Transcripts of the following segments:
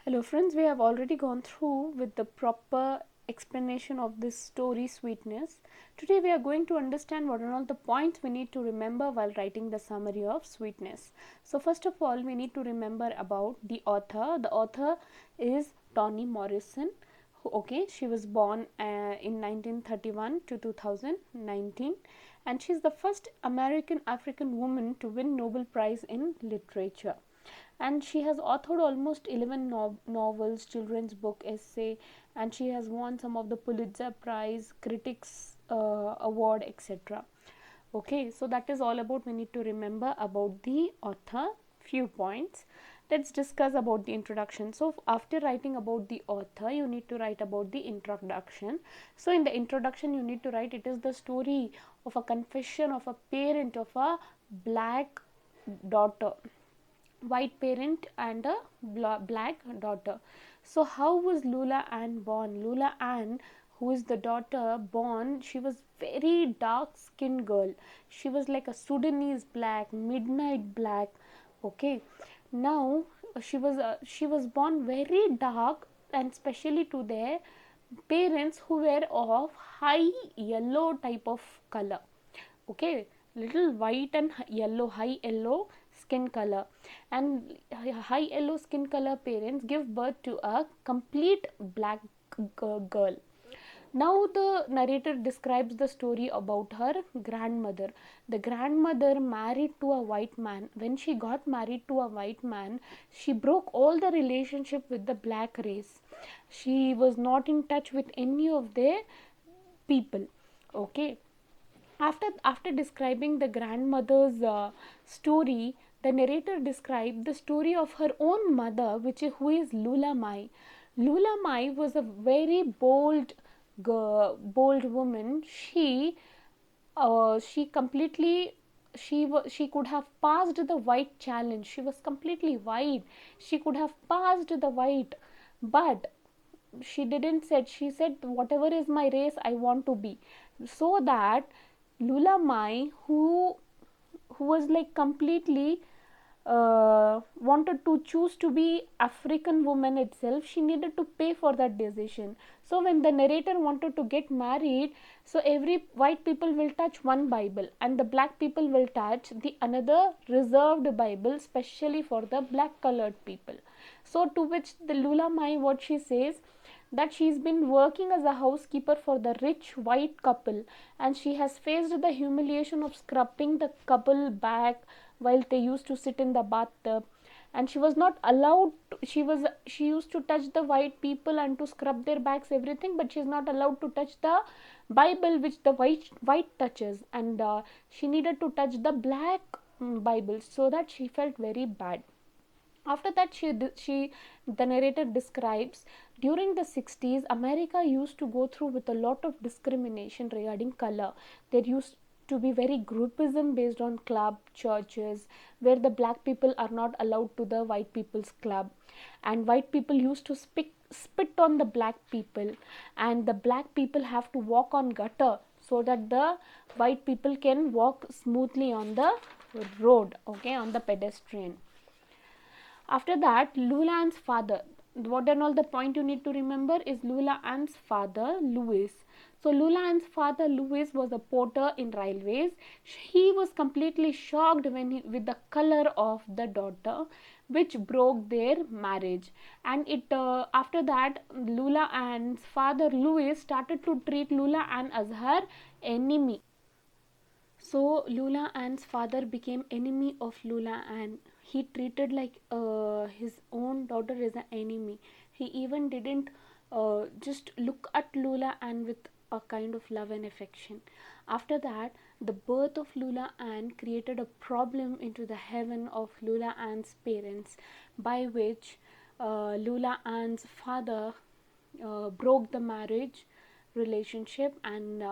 Hello friends, we have already gone through with the proper explanation of this story Sweetness. Today we are going to understand what are all the points we need to remember while writing the summary of Sweetness. So first of all, we need to remember about the author. The author is Tony Morrison. She was born in 1931 to 2019, and she is the first American African woman to win Nobel Prize in Literature, and she has authored almost 11 novels, children's book, essay, and she has won some of the Pulitzer Prize, Critics Award, etc. Okay, so that is all about we need to remember about the author. Few points. Let's discuss about the introduction. So after writing about the author, you need to write about the introduction. So in the introduction, you need to write it is the story of a confession of a parent of a black daughter, white parent and a black daughter. So how was Lula Ann born? Lula Ann, who is the daughter, born, she was very dark skinned girl. She was like a Sudanese black, midnight black. Okay, now she was born very dark, and especially to their parents who were of high yellow type of color. Okay, little white and yellow, high yellow skin color, and high yellow skin color parents give birth to a complete black girl. Now the narrator describes the story about her grandmother. The grandmother married to a white man. When she got married to a white man, she broke all the relationship with the black race. She was not in touch with any of their people. Okay, after describing the grandmother's story, the narrator described the story of her own mother, who is Lula Mai. Lula Mai was a very bold girl, bold woman. She completely, she could have passed the white challenge. She was completely white. She could have passed the white, but she didn't said. She said, whatever is my race, I want to be. So that Lula Mai, who was like completely wanted to choose to be African woman itself, she needed to pay for that decision. So when the narrator wanted to get married, so every white people will touch one Bible and the black people will touch the another reserved Bible, specially for the black colored people. So to which the Lula Mai, what she says, that she's been working as a housekeeper for the rich white couple, and she has faced the humiliation of scrubbing the couple back while they used to sit in the bathtub, and she was not allowed to, she used to touch the white people and to scrub their backs, everything, but she's not allowed to touch the Bible which the white touches, and she needed to touch the black Bible, so that she felt very bad. After that, the narrator describes, during the 60s, America used to go through with a lot of discrimination regarding color. There used to be very groupism based on club churches, where the black people are not allowed to the white people's club, and white people used to spit on the black people, and the black people have to walk on gutter so that the white people can walk smoothly on the road, okay, on the pedestrian. After that, Lula Ann's father, what and all the point you need to remember is Lula Ann's father, Louis. So Lula Ann's father, Louis, was a porter in railways. He was completely shocked with the color of the daughter, which broke their marriage. And after that, Lula Ann's father, Louis, started to treat Lula Ann as her enemy. So Lula Ann's father became enemy of Lula Ann. He treated like his own daughter as an enemy. He even didn't just look at Lula Ann with a kind of love and affection. After that, the birth of Lula Ann created a problem into the heaven of Lula Ann's parents, by which Lula Ann's father broke the marriage relationship and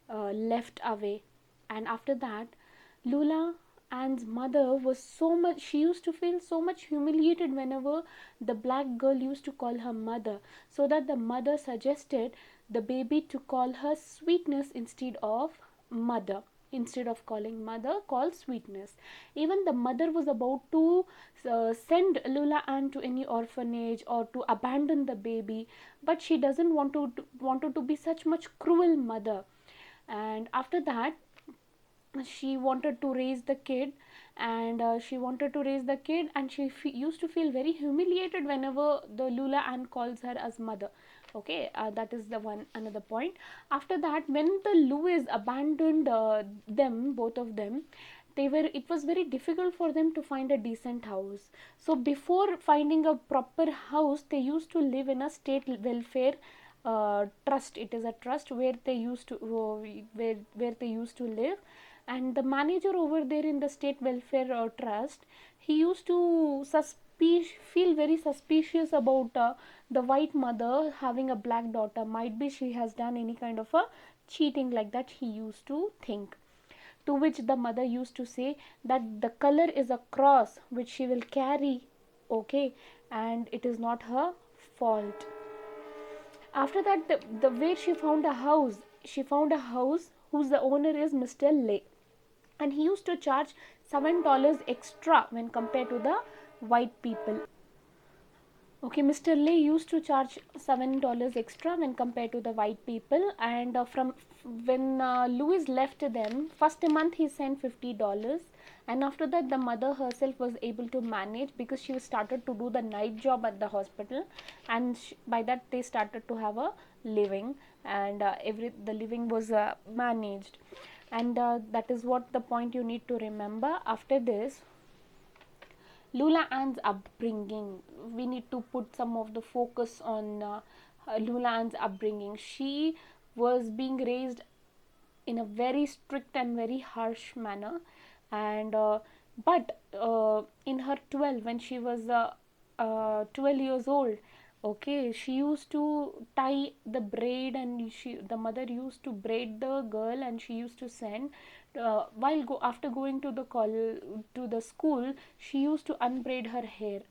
left away. And after that, Lula Ann's mother was so much, she used to feel so much humiliated whenever the black girl used to call her mother, so that the mother suggested the baby to call her Sweetness instead of mother. instead of calling mother, call sweetness. Even the mother was about to send Lula Ann to any orphanage or to abandon the baby, but she doesn't wanted to be such much cruel mother. And after that, she wanted to raise the kid, and she used to feel very humiliated whenever the Lula Ann calls her as mother. Okay, that is the one another point. After that, when the Louis abandoned them, both of them, it was very difficult for them to find a decent house. So before finding a proper house, they used to live in a state welfare trust. It is a trust where they used to where they used to live. And the manager over there in the state welfare trust, he used to feel very suspicious about the white mother having a black daughter. Might be she has done any kind of a cheating, like that he used to think. To which the mother used to say that the color is a cross which she will carry, okay, and it is not her fault. After that, the way she found a house whose the owner is Mr. Lay, and he used to charge $7 extra when compared to the white people. Okay, Mr. Lee used to charge $7 extra when compared to the white people, and from when Louis left them, first a month he sent $50, and after that the mother herself was able to manage because she started to do the night job at the hospital, and by that they started to have a living, and the living was managed, and that is what the point you need to remember. After this, Lula Ann's upbringing. We need to put some of the focus on Lula Ann's upbringing. She was being raised in a very strict and very harsh manner, and but in her 12, when she was 12 years old, okay, she used to tie the braid, and the mother used to braid the girl, and she used to send after going to the school, she used to unbraid her hair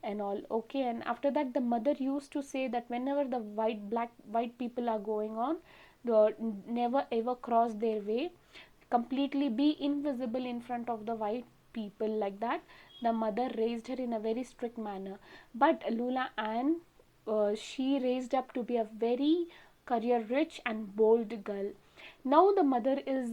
and all. Okay, and after that the mother used to say that whenever the white people are going on, never ever cross their way, completely be invisible in front of the white people. Like that, the mother raised her in a very strict manner. But Lula Ann, she raised up to be a very career rich and bold girl. Now the mother is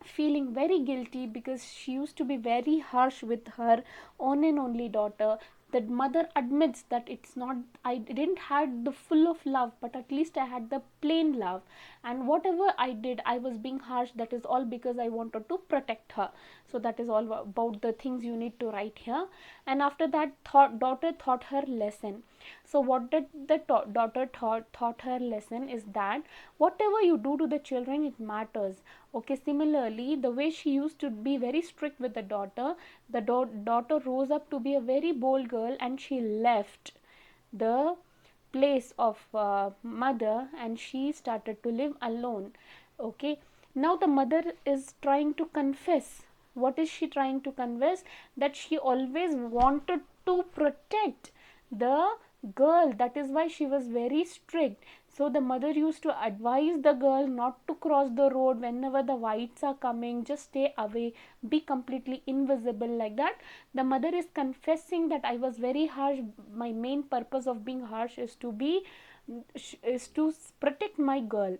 feeling very guilty because she used to be very harsh with her own and only daughter. The mother admits that it's not, I didn't had the full of love, but at least I had the plain love, and whatever I did, I was being harsh. That is all because I wanted to protect her. So that is all about the things you need to write here. And after that, daughter taught her lesson. So what did the daughter taught her lesson is that whatever you do to the children, it matters. Okay, similarly, the way she used to be very strict with the daughter, the daughter rose up to be a very bold girl, and she left the place of mother, and she started to live alone. Okay, now the mother is trying to confess. What is she trying to confess? That she always wanted to protect the girl. That is why she was very strict. So the mother used to advise the girl not to cross the road whenever the whites are coming. Just stay away, be completely invisible. Like that, the mother is confessing that I was very harsh. My main purpose of being harsh is to protect my girl.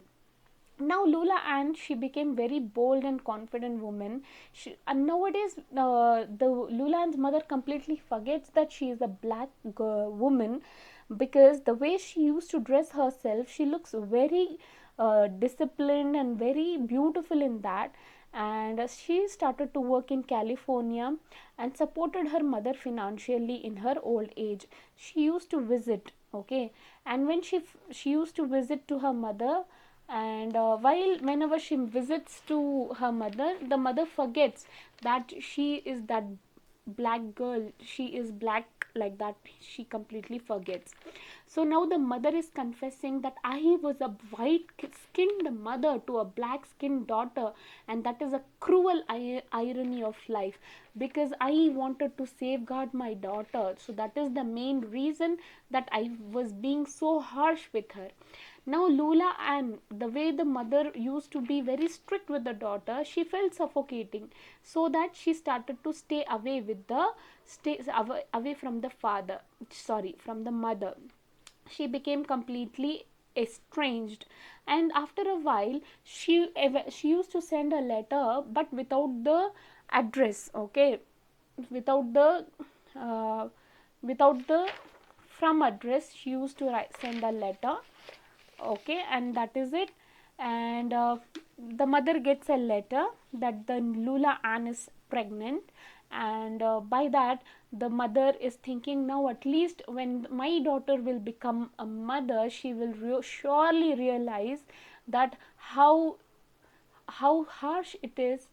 Now Lula Ann, she became very bold and confident woman. And nowadays the Lula Ann's mother completely forgets that she is a black woman, because the way she used to dress herself, she looks very disciplined and very beautiful in that. And she started to work in California and supported her mother financially in her old age. She used to visit, okay, and when she used to visit to her mother, and whenever she visits to her mother, the mother forgets that she is that black girl, she is black. Like that, she completely forgets. So now the mother is confessing that I was a white skinned mother to a black skinned daughter, and that is a cruel irony of life. because I wanted to safeguard my daughter. So that is the main reason that I was being so harsh with her. Now Lula, and the way the mother used to be very strict with the daughter, she felt suffocating, so that she started to stay away with the away from the father, sorry, from the mother. She became completely estranged, and after a while she used to send a letter, but without the address, okay, without the uh, without the from address. She used to send a letter, okay, and that is it. And the mother gets a letter that the Lula Ann is pregnant, and by that the mother is thinking, now at least when my daughter will become a mother, she will surely realize that how harsh it is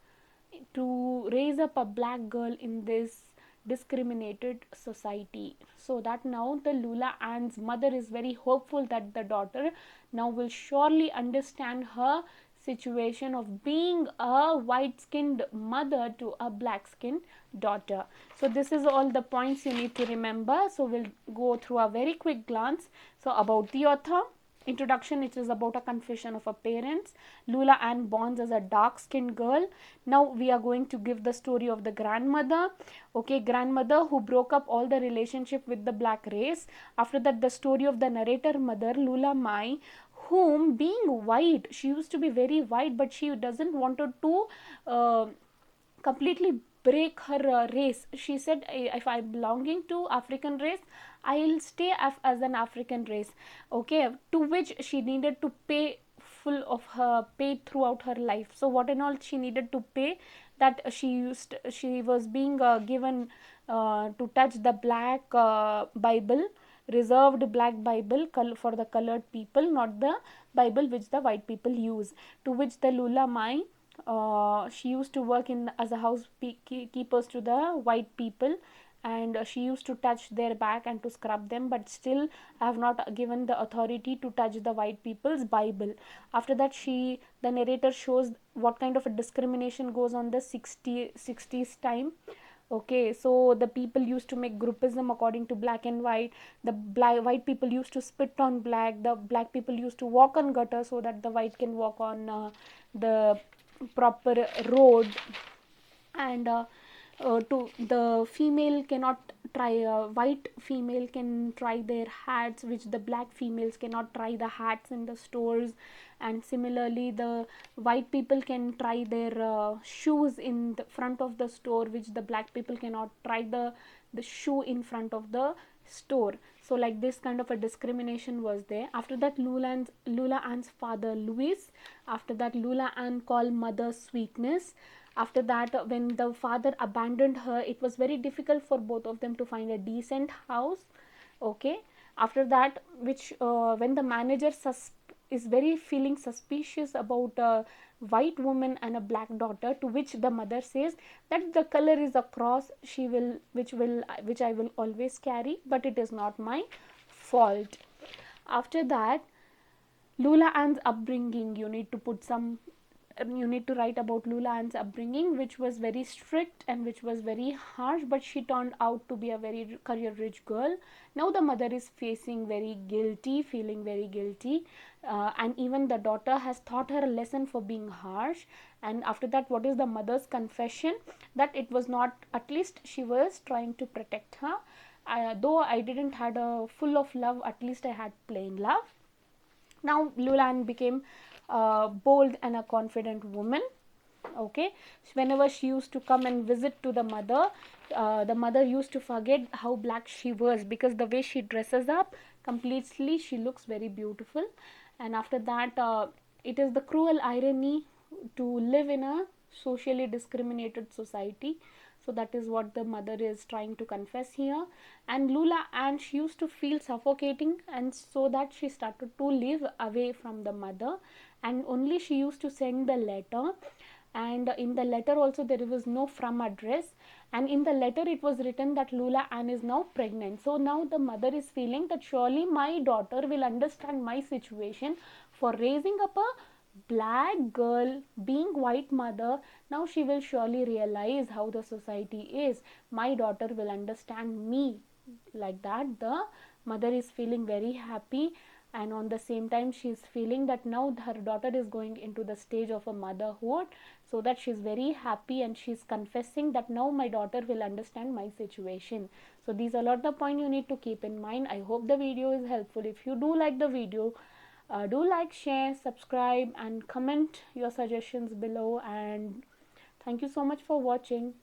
to raise up a black girl in this discriminated society. So that now the Lula Ann's mother is very hopeful that the daughter now will surely understand her situation of being a white skinned mother to a black skinned daughter. So this is all the points you need to remember. So we'll go through a very quick glance. So about the author. Introduction, it is about a confession of her parents. Lula Ann born as a dark skinned girl. Now we are going to give the story of the grandmother. Okay, grandmother who broke up all the relationship with the black race. After that, the story of the narrator mother, Lula Mai, whom being white, she used to be very white, but she doesn't wanted to completely break her race. She said, if I'm belonging to African race, I'll stay as an African race, okay, to which she needed to pay full of her pay throughout her life. So what and all she needed to pay, that she was being given to touch the black Bible, reserved black Bible for the colored people, not the Bible which the white people use. To which the Lula Mai, she used to work in as a housekeepers to the white people, and she used to touch their back and to scrub them, but still have not given the authority to touch the white people's Bible. After that, the narrator shows what kind of a discrimination goes on the 60s time. Okay, so the people used to make groupism according to black and white. The white people used to spit on black. The black people used to walk on gutter so that the white can walk on the proper road. And to the female cannot try, white female can try their hats, which the black females cannot try the hats in the stores. And similarly, the white people can try their shoes in the front of the store, which the black people cannot try the shoe in front of the store. So like this kind of a discrimination was there. After that, Lula Ann's father Louis. After that, Lula Ann called mother Sweetness. After that, when the father abandoned her, it was very difficult for both of them to find a decent house. Okay, after that, which when the manager is very feeling suspicious about a white woman and a black daughter, to which the mother says that the color is a cross, which I will always carry, but it is not my fault. After that, Lula Ann's upbringing, you need to write about Lula Ann's upbringing, which was very strict and which was very harsh, but she turned out to be a very career rich girl. Now the mother is feeling very guilty, and even the daughter has taught her a lesson for being harsh. And after that, what is the mother's confession? That it was not, at least she was trying to protect her. Though I didn't had a full of love, at least I had plain love. Now Lula Ann became bold and a confident woman. Okay, whenever she used to come and visit to the mother used to forget how black she was, because the way she dresses up completely, she looks very beautiful. And after that, it is the cruel irony to live in a socially discriminated society. So that is what the mother is trying to confess here. And Lula Ann, she used to feel suffocating, and so that she started to live away from the mother, and only she used to send the letter. And in the letter also there was no from address, and in the letter it was written that Lula Ann is now pregnant. So now the mother is feeling that surely my daughter will understand my situation for raising up a black girl being white mother, now she will surely realize how the society is. My daughter will understand me. Like that, the mother is feeling very happy, and on the same time she is feeling that now her daughter is going into the stage of a motherhood, so that she is very happy and she is confessing that now my daughter will understand my situation. So these are a lot the point you need to keep in mind. I hope the video is helpful. If you do like the video, do like, share, subscribe, and comment your suggestions below. And thank you so much for watching.